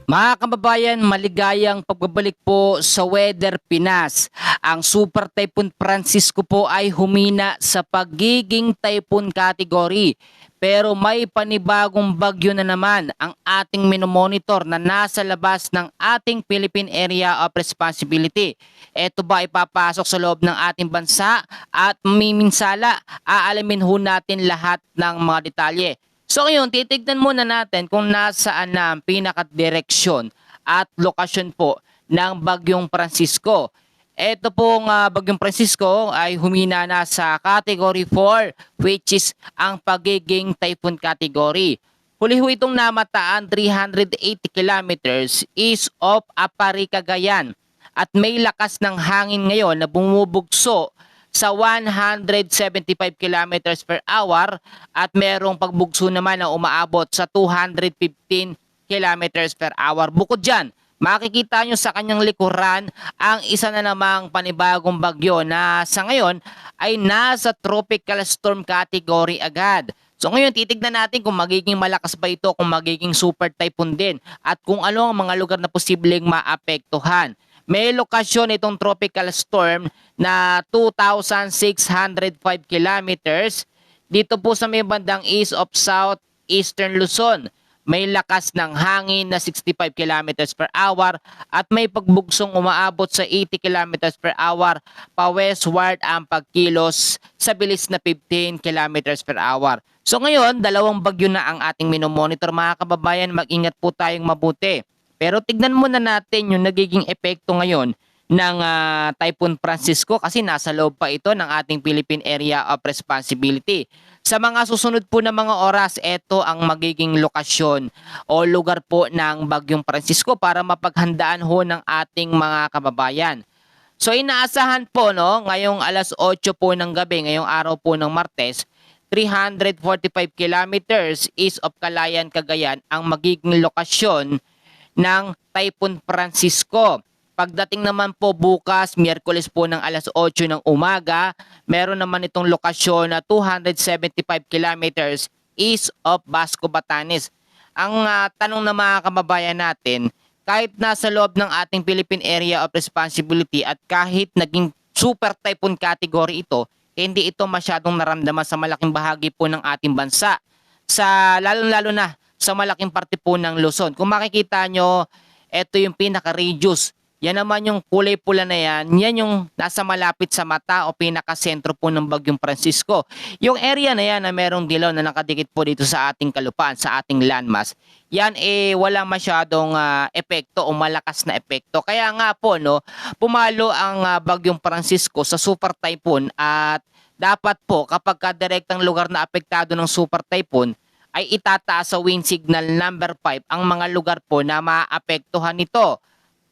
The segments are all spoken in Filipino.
Mga kababayan, maligayang pagbabalik po sa Weather Pinas. Ang Super Typhoon Francisco po ay humina sa pagiging typhoon category. Pero may panibagong bagyo na naman ang ating minomonitor na nasa labas ng ating Philippine Area of Responsibility. Ito ba ipapasok sa loob ng ating bansa at miminsala? Aalamin ho natin lahat ng mga detalye. So ngayon, titignan muna natin kung nasaan na ang pinakadireksyon at lokasyon po ng Bagyong Francisco. Ito pong Bagyong Francisco ay humina na sa Category 4, which is ang pagiging typhoon category. Huli ho itong namataan 380 kilometers east of Apari, Cagayan, at may lakas ng hangin ngayon na bumubugso sa 175 kilometers per hour at merong pagbugso naman na umaabot sa 215 kilometers per hour. Bukod dyan, makikita nyo sa kanyang likuran ang isa na namang panibagong bagyo na sa ngayon ay nasa tropical storm category agad. So ngayon, titignan natin kung magiging malakas ba ito, kung magiging super typhoon din, at kung ano ang mga lugar na posibleng maapektuhan. May lokasyon itong tropical storm na 2,605 kilometers dito po sa may bandang east of southeastern Luzon. May lakas ng hangin na 65 kilometers per hour at may pagbugsong umaabot sa 80 kilometers per hour pa westward ang pagkilos sa bilis na 15 kilometers per hour. So ngayon, dalawang bagyo na ang ating minomonitor mga kababayan, mag-ingat po tayong mabuti. Pero tignan muna natin yung nagiging epekto ngayon ng Typhoon Francisco kasi nasa loob pa ito ng ating Philippine Area of Responsibility. Sa mga susunod po na mga oras, ito ang magiging lokasyon o lugar po ng Bagyong Francisco para mapaghandaan ho ng ating mga kababayan. So inaasahan po ngayong alas 8 po ng gabi, ngayong araw po ng Martes, 345 kilometers east of Calayan, Cagayan ang magiging lokasyon ng Typhoon Francisco. Pagdating naman po bukas, Miyerkules po ng alas 8 ng umaga, meron naman itong lokasyon na 275 kilometers east of Basco, Batanes. Ang tanong ng mga kababayan natin, kahit nasa loob ng ating Philippine Area of Responsibility at kahit naging super typhoon category ito, hindi ito masyadong naramdaman sa malaking bahagi po ng ating bansa. Lalo-lalo na sa malaking parte po ng Luzon. Kung makikita nyo, ito yung pinaka-radius. Yan naman yung kulay pula na yan yung nasa malapit sa mata o pinaka-sentro po ng Bagyong Francisco. Yung area na yan na merong dilaw na nakadikit po dito sa ating kalupaan, sa ating landmass, yan wala masyadong epekto o malakas na epekto. Kaya nga po, pumalo ang Bagyong Francisco sa super typhoon at dapat po kapag direktang lugar na apektado ng super typhoon, ay itataas sa wind signal number 5 ang mga lugar po na maapektuhan nito.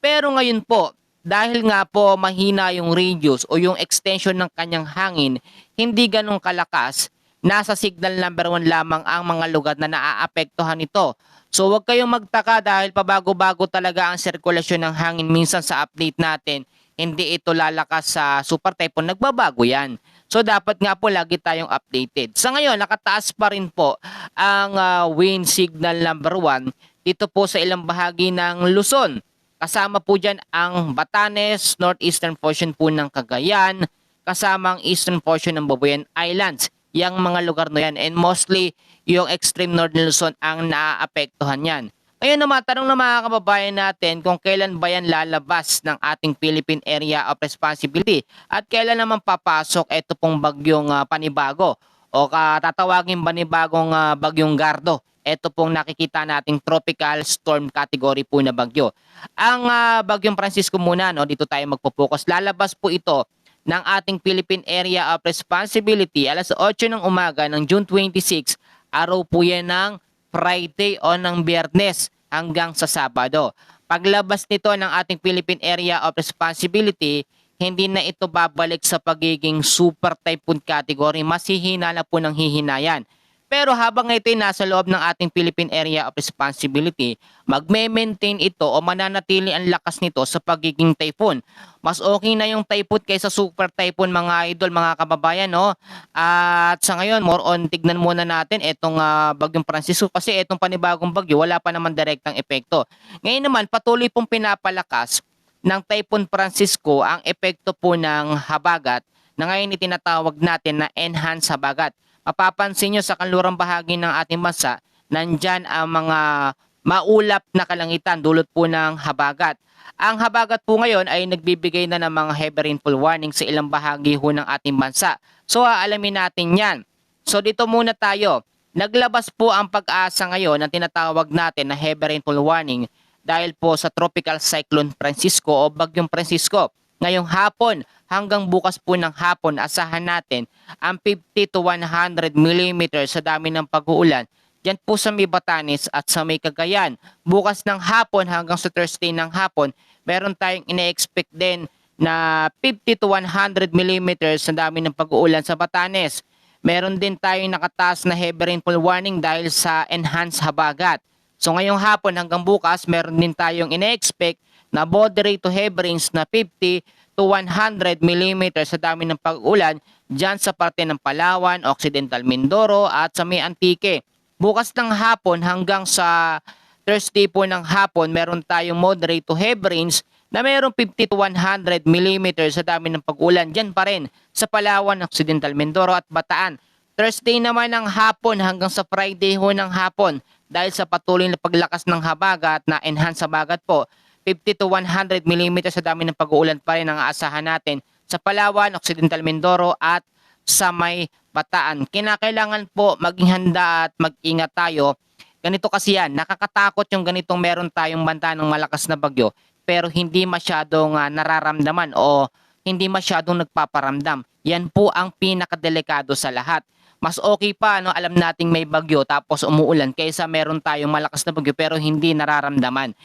Pero ngayon po, dahil nga po mahina yung radius o yung extension ng kanyang hangin, hindi ganun kalakas, nasa signal number 1 lamang ang mga lugar na naaapektuhan nito. So huwag kayong magtaka dahil pabago-bago talaga ang sirkulasyon ng hangin. Minsan sa update natin, hindi ito lalakas sa super typhoon, nagbabago yan. So dapat nga po lagi tayong updated. Sa ngayon, nakataas pa rin po ang wind signal number 1 dito po sa ilang bahagi ng Luzon. Kasama po dyan ang Batanes, northeastern portion po ng Cagayan, kasama ang eastern portion ng Babuyan Islands. Yang mga lugar na yan, and mostly yung extreme northern Luzon ang naaapektuhan yan. Ngayon naman, tanong ng mga kababayan natin kung kailan ba yan lalabas ng ating Philippine Area of Responsibility at kailan naman papasok ito pong bagyong panibago o tatawagin panibagong bagyong Gardo. Ito pong nakikita nating tropical storm category po na bagyo. Ang Bagyong Francisco muna, dito tayo magpo-focus. Lalabas po ito ng ating Philippine Area of Responsibility alas 8 ng umaga ng June 26, araw po yan ng Friday o ng Biyernes hanggang sa Sabado. Paglabas nito ng ating Philippine Area of Responsibility, hindi na ito babalik sa pagiging super typhoon category. Mas hihina na po ng hihinayan. Pero habang ito ay nasa loob ng ating Philippine Area of Responsibility, magme-maintain ito o mananatili ang lakas nito sa pagiging typhoon. Mas okay na yung typhoon kaysa super typhoon mga idol, mga kababayan, no? At sa ngayon, more on tignan muna natin itong bagyong Francisco kasi itong panibagong bagyo wala pa naman direktang epekto. Ngayon naman, patuloy pong pinapalakas ng Typhoon Francisco ang epekto po ng habagat na ngayon itinatawag natin na enhanced habagat. Mapapansin nyo sa kanlurang bahagi ng ating bansa, nandyan ang mga maulap na kalangitan dulot po ng habagat. Ang habagat po ngayon ay nagbibigay na ng mga heavy rainfall warning sa ilang bahagi ho ng ating bansa. So aalamin natin yan. So dito muna tayo. Naglabas po ang Pag-asa ngayon ng tinatawag natin na heavy rainfall warning dahil po sa Tropical Cyclone Francisco o Bagyong Francisco. Ngayong hapon hanggang bukas po ng hapon, asahan natin ang 50 to 100 mm sa dami ng pag-uulan dyan po sa may Batanes at sa may Cagayan. Bukas ng hapon hanggang sa Thursday ng hapon, meron tayong ine-expect din na 50 to 100 mm sa dami ng pag-uulan sa Batanes. Meron din tayong nakataas na heavy rainfall warning dahil sa enhanced habagat. So ngayong hapon hanggang bukas, meron din tayong ine-expect na moderate to heavy rains na 50 to 100 mm sa dami ng pag-ulan dyan sa parte ng Palawan, Occidental Mindoro at sa may Antique. Bukas ng hapon hanggang sa Thursday po ng hapon, meron tayong moderate to heavy rains na mayroong 50 to 100 mm sa dami ng pag-ulan dyan pa rin sa Palawan, Occidental Mindoro at Bataan. Thursday naman ng hapon hanggang sa Friday ho ng hapon dahil sa patuloy na paglakas ng habagat na enhanced habagat po, 50 to 100 mm sa dami ng pag-uulan pa rin ang aasahan natin sa Palawan, Occidental Mindoro at sa may Bataan. Kinakailangan po maging handa at mag-ingat tayo. Ganito kasi yan, nakakatakot yung ganitong meron tayong banta ng malakas na bagyo pero hindi masyadong nararamdaman o hindi masyadong nagpaparamdam. Yan po ang pinakadelikado sa lahat. Mas okay pa alam nating may bagyo tapos umuulan kaysa meron tayong malakas na bagyo pero hindi nararamdaman.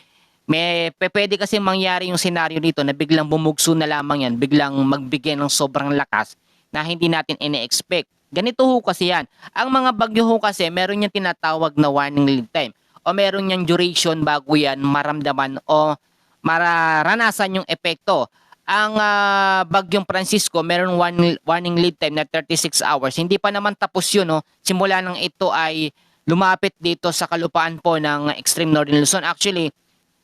Pwede kasi mangyari yung senaryo dito na biglang bumugso na lamang yan, biglang magbigay ng sobrang lakas na hindi natin ine-expect. Ganito ho kasi yan. Ang mga bagyo ho kasi meron yung tinatawag na warning lead time o meron yung duration bago yan maramdaman o mararanasan yung epekto. Ang Bagyong Francisco meron warning lead time na 36 hours. Hindi pa naman tapos yun. No? Simula nang ito ay lumapit dito sa kalupaan po ng extreme northern Luzon. Actually,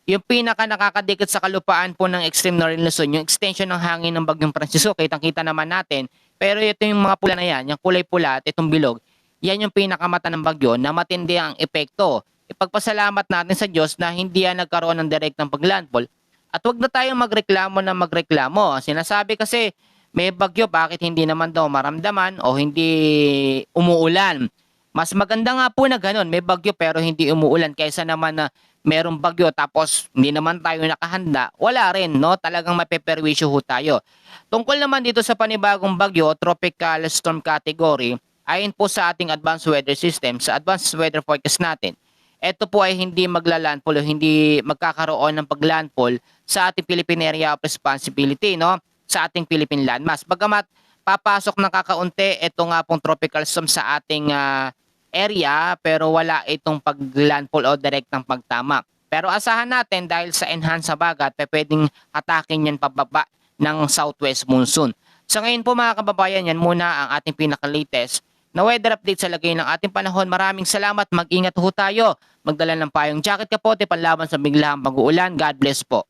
yung pinaka nakakadikit sa kalupaan po ng extreme northern Luzon, yung extension ng hangin ng Bagyong Francisco, kitang-kita naman natin. Pero ito yung mga pula na yan, yung kulay pula at itong bilog, yan yung pinakamata ng bagyo na matindi ang epekto. Ipagpasalamat natin sa Diyos na hindi yan nagkaroon ng direktang paglandfall. At wag na tayong magreklamo. Sinasabi kasi may bagyo, bakit hindi naman daw maramdaman o hindi umuulan? Mas maganda nga po na ganun, may bagyo pero hindi umuulan kaysa naman na merong bagyo tapos hindi naman tayo nakahanda. Wala rin, no? Talagang mapeperwisyo ho tayo. Tungkol naman dito sa panibagong bagyo, tropical storm category, ayon po sa ating advanced weather system, sa advanced weather forecast natin, ito po ay hindi maglalandfall o hindi magkakaroon ng paglandfall sa ating Philippine Area of Responsibility, no? Sa ating Philippine landmass. Bagamat papasok ng kakaunti ito nga pong tropical storm sa ating area pero wala itong paglandfall o direktang pagtama. Pero asahan natin dahil sa enhanced habagat, pwedeng atakin yan pababa ng southwest monsoon. Sa ngayon po mga kababayan, yan muna ang ating pinaka-latest na weather update sa lagay ng ating panahon. Maraming salamat, mag-ingat ho tayo. Magdala ng payong jacket, kapote, panlaban sa biglaang pag-uulan. God bless po.